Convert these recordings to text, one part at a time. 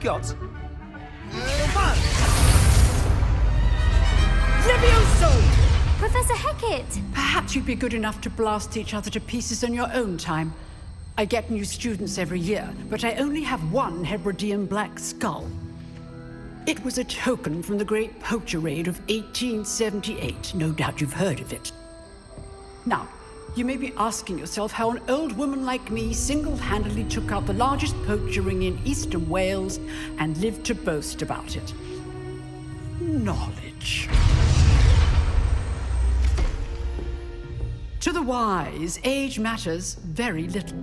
shot. Leviosa! Professor Hecat! Perhaps you'd be good enough to blast each other to pieces in your own time. I get new students every year, but I only have one Hebridean black skull. It was a token from the Great Poacher Raid of 1878. No doubt you've heard of it. Now, you may be asking yourself how an old woman like me single-handedly took out the largest poacher ring in eastern Wales and lived to boast about it. Knowledge. To the wise, age matters very little.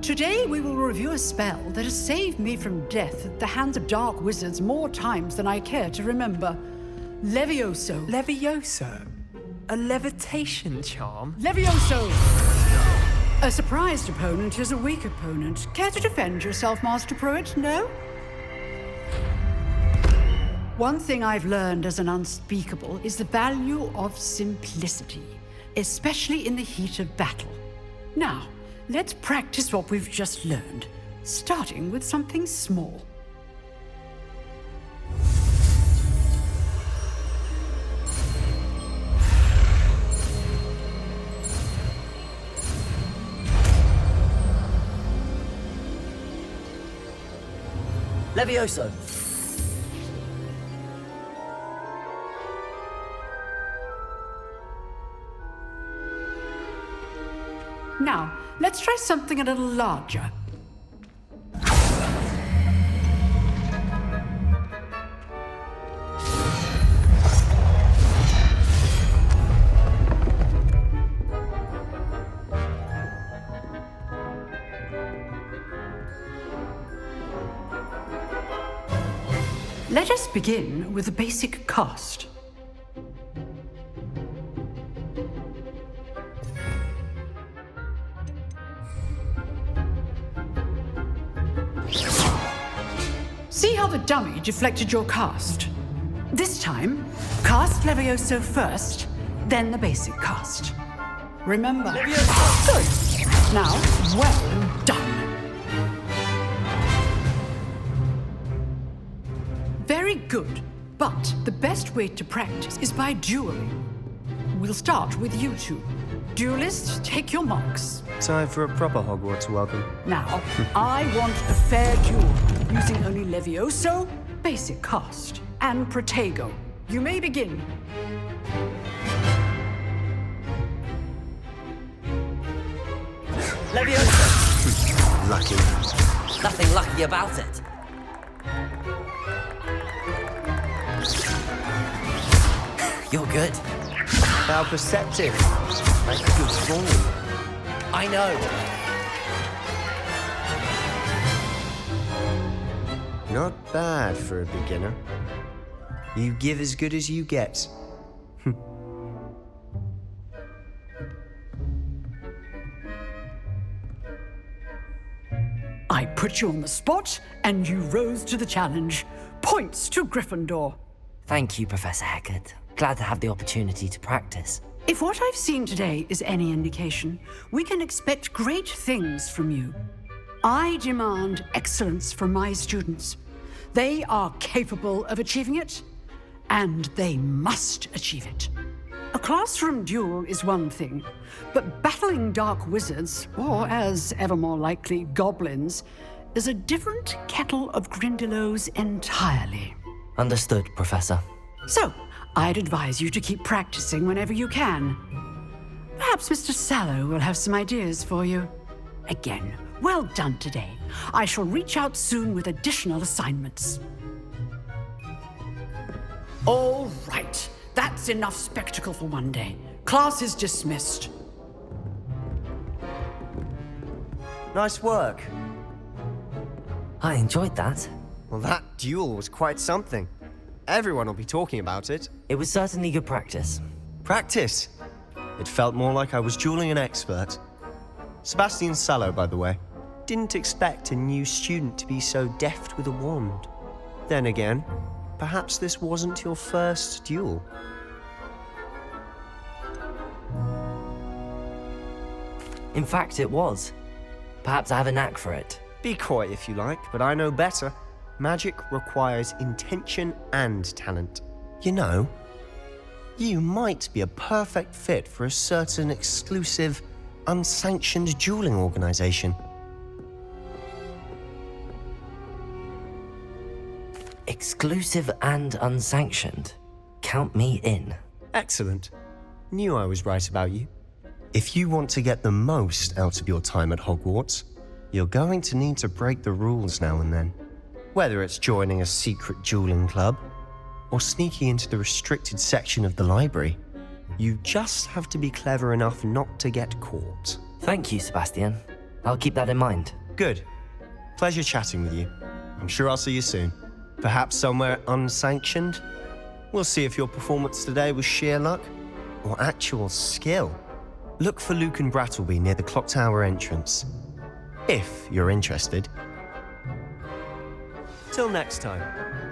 Today we will review a spell that has saved me from death at the hands of dark wizards more times than I care to remember. Leviosa. Leviosa? A levitation charm? Leviosa! A surprised opponent is a weak opponent. Care to defend yourself, Master Pruitt? No? One thing I've learned as an unspeakable is the value of simplicity, especially in the heat of battle. Now, let's practice what we've just learned, starting with something small. Leviosa! Now, let's try something a little larger. Let us begin with the basic cast. See how the dummy deflected your cast? This time, cast Leviosa first, then the basic cast. Remember? Leviosa! Good. Now, well done. Very good, but the best way to practice is by dueling. We'll start with you two. Duelists, take your marks. Time for a proper Hogwarts welcome. Now, I want a fair duel, using only Levioso, basic cast, and Protego. You may begin. Leviosa! Lucky. Nothing lucky about it. You're good. How perceptive. Like a good form. I know. Not bad for a beginner. You give as good as you get. I put you on the spot, and you rose to the challenge. Points to Gryffindor. Thank you, Professor Hecat. Glad to have the opportunity to practice. If what I've seen today is any indication, we can expect great things from you. I demand excellence from my students. They are capable of achieving it, and they must achieve it. A classroom duel is one thing, but battling dark wizards, or as ever more likely, goblins, is a different kettle of Grindylows entirely. Understood, Professor. So, I'd advise you to keep practicing whenever you can. Perhaps Mr. Sallow will have some ideas for you. Again, well done today. I shall reach out soon with additional assignments. All right, that's enough spectacle for one day. Class is dismissed. Nice work. I enjoyed that. Well, that duel was quite something. Everyone will be talking about it. It was certainly good practice. Practice. It felt more like I was dueling an expert. Sebastian Sallow, by the way. Didn't expect a new student to be so deft with a wand. Then again, perhaps this wasn't your first duel. In fact, it was. Perhaps I have a knack for it. Be coy if you like, but I know better. magic requires intention and talent. You know, you might be a perfect fit for a certain exclusive, unsanctioned dueling organization. Exclusive and unsanctioned. Count me in. Excellent. Knew I was right about you. If you want to get the most out of your time at Hogwarts, you're going to need to break the rules now and then. Whether it's joining a secret dueling club, or sneaking into the restricted section of the library, you just have to be clever enough not to get caught. Thank you, Sebastian. I'll keep that in mind. Good. Pleasure chatting with you. I'm sure I'll see you soon. Perhaps somewhere unsanctioned? We'll see if your performance today was sheer luck or actual skill. Look for Luke and Brattleby near the clock tower entrance, if you're interested. Till next time.